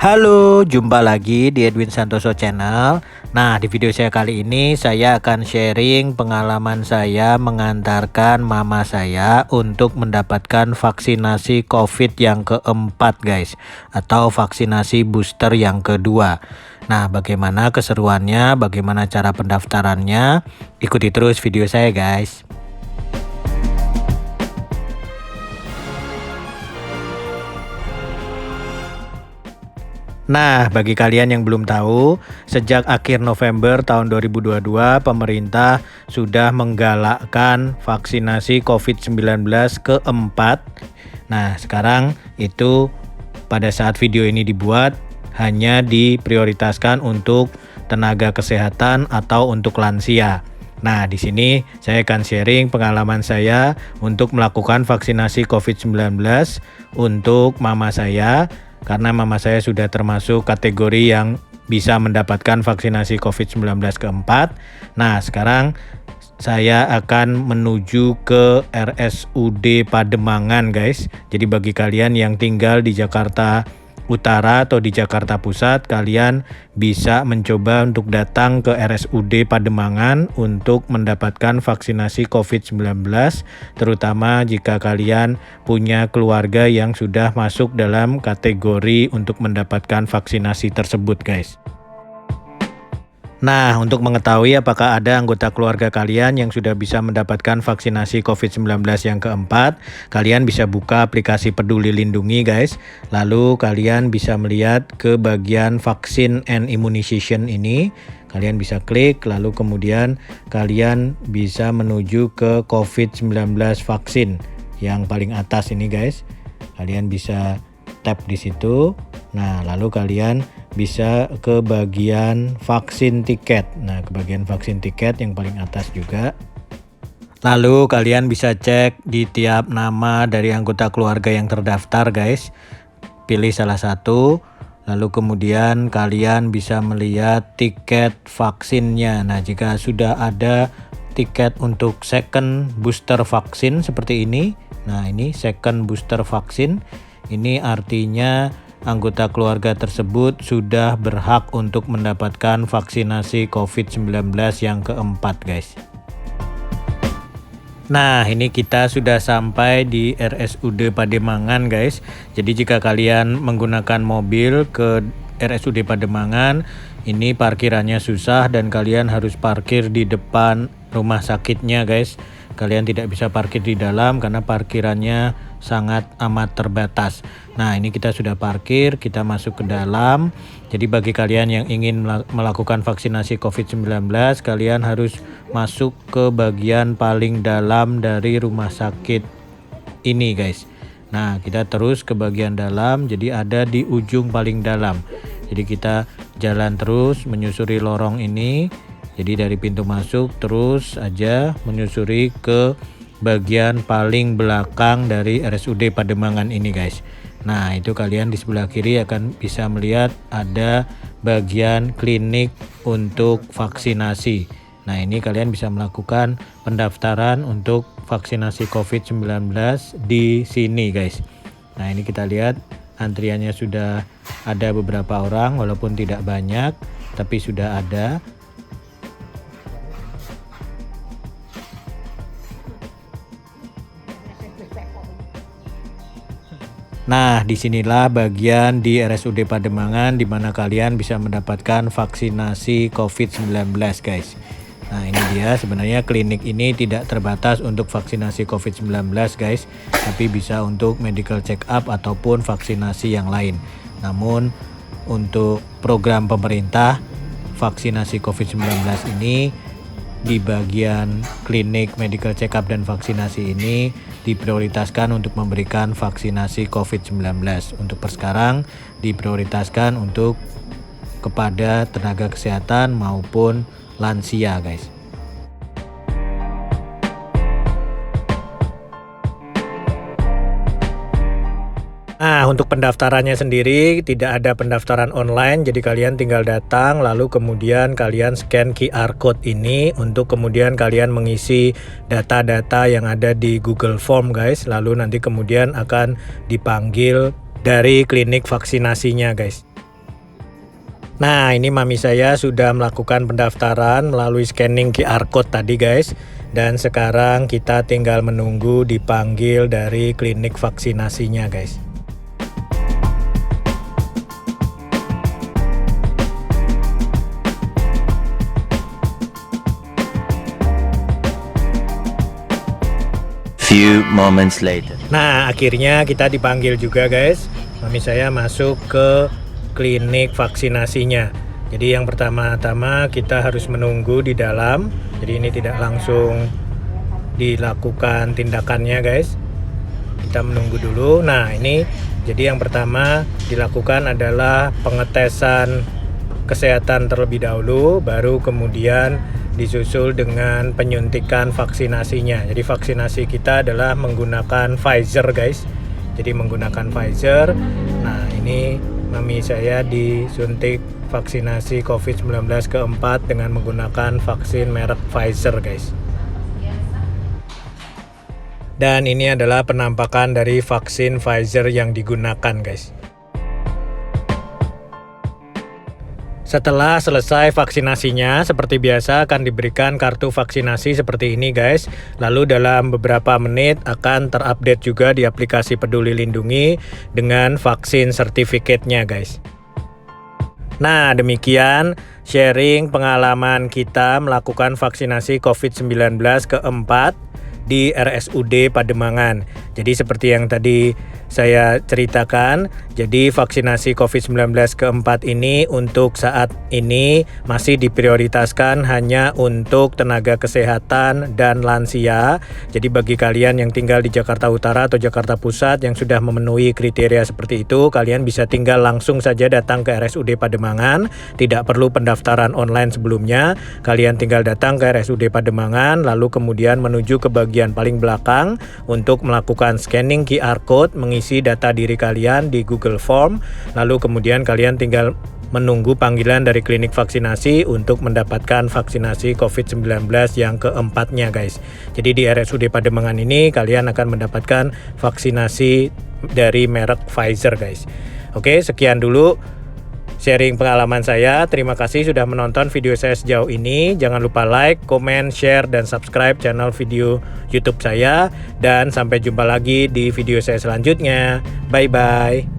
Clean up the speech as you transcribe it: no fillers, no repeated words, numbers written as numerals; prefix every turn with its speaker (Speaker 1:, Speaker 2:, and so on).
Speaker 1: Halo, jumpa lagi di Edwin Santoso Channel. Nah, di video saya kali ini saya akan sharing pengalaman saya mengantarkan mama saya untuk mendapatkan vaksinasi COVID yang keempat, guys, atau vaksinasi booster yang kedua. Nah, bagaimana keseruannya, bagaimana cara pendaftarannya? Ikuti terus video saya, guys. Nah, bagi kalian yang belum tahu, sejak akhir November tahun 2022, pemerintah sudah menggalakkan vaksinasi COVID-19 keempat. Nah, sekarang itu pada saat video ini dibuat, hanya diprioritaskan untuk tenaga kesehatan atau untuk lansia. Nah, di sini saya akan sharing pengalaman saya untuk melakukan vaksinasi COVID-19 untuk mama saya. Karena mama saya sudah termasuk kategori yang bisa mendapatkan vaksinasi COVID-19 keempat. Nah, sekarang saya akan menuju ke RSUD Pademangan, guys. Jadi bagi kalian yang tinggal di Jakarta Utara atau di Jakarta Pusat, kalian bisa mencoba untuk datang ke RSUD Pademangan untuk mendapatkan vaksinasi COVID-19, terutama jika kalian punya keluarga yang sudah masuk dalam kategori untuk mendapatkan vaksinasi tersebut, guys. Nah, untuk mengetahui apakah ada anggota keluarga kalian yang sudah bisa mendapatkan vaksinasi COVID-19 yang keempat, kalian bisa buka aplikasi Peduli Lindungi, guys. Lalu kalian bisa melihat ke bagian vaksin and immunization ini. Kalian bisa klik, lalu kemudian kalian bisa menuju ke COVID-19 vaksin yang paling atas ini, guys. Kalian bisa tap di situ. Nah, lalu kalian bisa ke bagian vaksin tiket. Nah, ke bagian vaksin tiket yang paling atas juga. Lalu kalian bisa cek di tiap nama dari anggota keluarga yang terdaftar, guys. Pilih salah satu. Lalu kemudian kalian bisa melihat tiket vaksinnya. Nah, jika sudah ada tiket untuk second booster vaksin seperti ini. Nah, ini second booster vaksin. Ini artinya anggota keluarga tersebut sudah berhak untuk mendapatkan vaksinasi COVID-19 yang keempat, guys. Nah, ini kita sudah sampai di RSUD Pademangan, guys. Jadi jika kalian menggunakan mobil ke RSUD Pademangan, ini parkirannya susah dan kalian harus parkir di depan rumah sakitnya, guys. Kalian tidak bisa parkir di dalam karena parkirannya sangat amat terbatas. Nah, ini kita sudah parkir, kita masuk ke dalam. Jadi bagi kalian yang ingin melakukan vaksinasi COVID-19, kalian harus masuk ke bagian paling dalam dari rumah sakit ini, guys. Nah, kita terus ke bagian dalam, jadi ada di ujung paling dalam. Jadi kita jalan terus menyusuri lorong ini. Jadi dari pintu masuk terus aja menyusuri ke bagian paling belakang dari RSUD Pademangan ini, guys. Nah, itu kalian di sebelah kiri akan bisa melihat ada bagian klinik untuk vaksinasi. Nah, ini kalian bisa melakukan pendaftaran untuk vaksinasi COVID-19 di sini, guys. Nah, ini kita lihat antriannya sudah ada beberapa orang, walaupun tidak banyak, tapi sudah ada. Nah, disinilah bagian di RSUD Pademangan di mana kalian bisa mendapatkan vaksinasi COVID-19, guys. Nah, ini dia, sebenarnya klinik ini tidak terbatas untuk vaksinasi COVID-19, guys, tapi bisa untuk medical check up ataupun vaksinasi yang lain. Namun, untuk program pemerintah vaksinasi COVID-19 ini di bagian klinik medical check up dan vaksinasi ini diprioritaskan untuk memberikan vaksinasi COVID-19. Untuk sekarang diprioritaskan untuk kepada tenaga kesehatan maupun lansia, guys. Nah, untuk pendaftarannya sendiri tidak ada pendaftaran online, jadi kalian tinggal datang lalu kemudian kalian scan QR code ini untuk kemudian kalian mengisi data-data yang ada di Google Form, guys. Lalu nanti kemudian akan dipanggil dari klinik vaksinasinya, guys. Nah, ini mami saya sudah melakukan pendaftaran melalui scanning QR code tadi guys. Dan sekarang kita tinggal menunggu dipanggil dari klinik vaksinasinya guys.
Speaker 2: Few moments later.
Speaker 1: Nah, akhirnya kita dipanggil juga guys. Mami saya masuk ke klinik vaksinasinya. Jadi yang pertama-tama kita harus menunggu di dalam. Jadi ini tidak langsung dilakukan tindakannya guys. Kita menunggu dulu. Nah, ini jadi yang pertama dilakukan adalah pengetesan kesehatan terlebih dahulu, baru kemudian disusul dengan penyuntikan vaksinasinya. Jadi vaksinasi kita adalah menggunakan Pfizer guys. Jadi menggunakan Pfizer. Nah, ini mami saya disuntik vaksinasi COVID-19 keempat dengan menggunakan vaksin merek Pfizer guys. Dan ini adalah penampakan dari vaksin Pfizer yang digunakan guys. Setelah selesai vaksinasinya, seperti biasa akan diberikan kartu vaksinasi seperti ini guys. Lalu dalam beberapa menit akan terupdate juga di aplikasi Peduli Lindungi dengan vaksin sertifikatnya guys. Nah, demikian sharing pengalaman kita melakukan vaksinasi COVID-19 keempat di RSUD Pademangan. Jadi seperti yang tadi saya ceritakan, jadi vaksinasi COVID-19 keempat ini untuk saat ini masih diprioritaskan hanya untuk tenaga kesehatan dan lansia. Jadi bagi kalian yang tinggal di Jakarta Utara atau Jakarta Pusat yang sudah memenuhi kriteria seperti itu, kalian bisa tinggal langsung saja datang ke RSUD Pademangan, tidak perlu pendaftaran online sebelumnya. Kalian tinggal datang ke RSUD Pademangan, lalu kemudian menuju ke bagian paling belakang untuk melakukan scanning QR code, mengisi data diri kalian di Google Form, lalu kemudian kalian tinggal menunggu panggilan dari klinik vaksinasi untuk mendapatkan vaksinasi COVID-19 yang keempatnya guys. Jadi di RSUD Pademangan ini kalian akan mendapatkan vaksinasi dari merek Pfizer guys. Oke, sekian dulu sharing pengalaman saya. Terima kasih sudah menonton video saya sejauh ini. Jangan lupa like, komen, share, dan subscribe channel video YouTube saya. Dan sampai jumpa lagi di video saya selanjutnya. Bye-bye.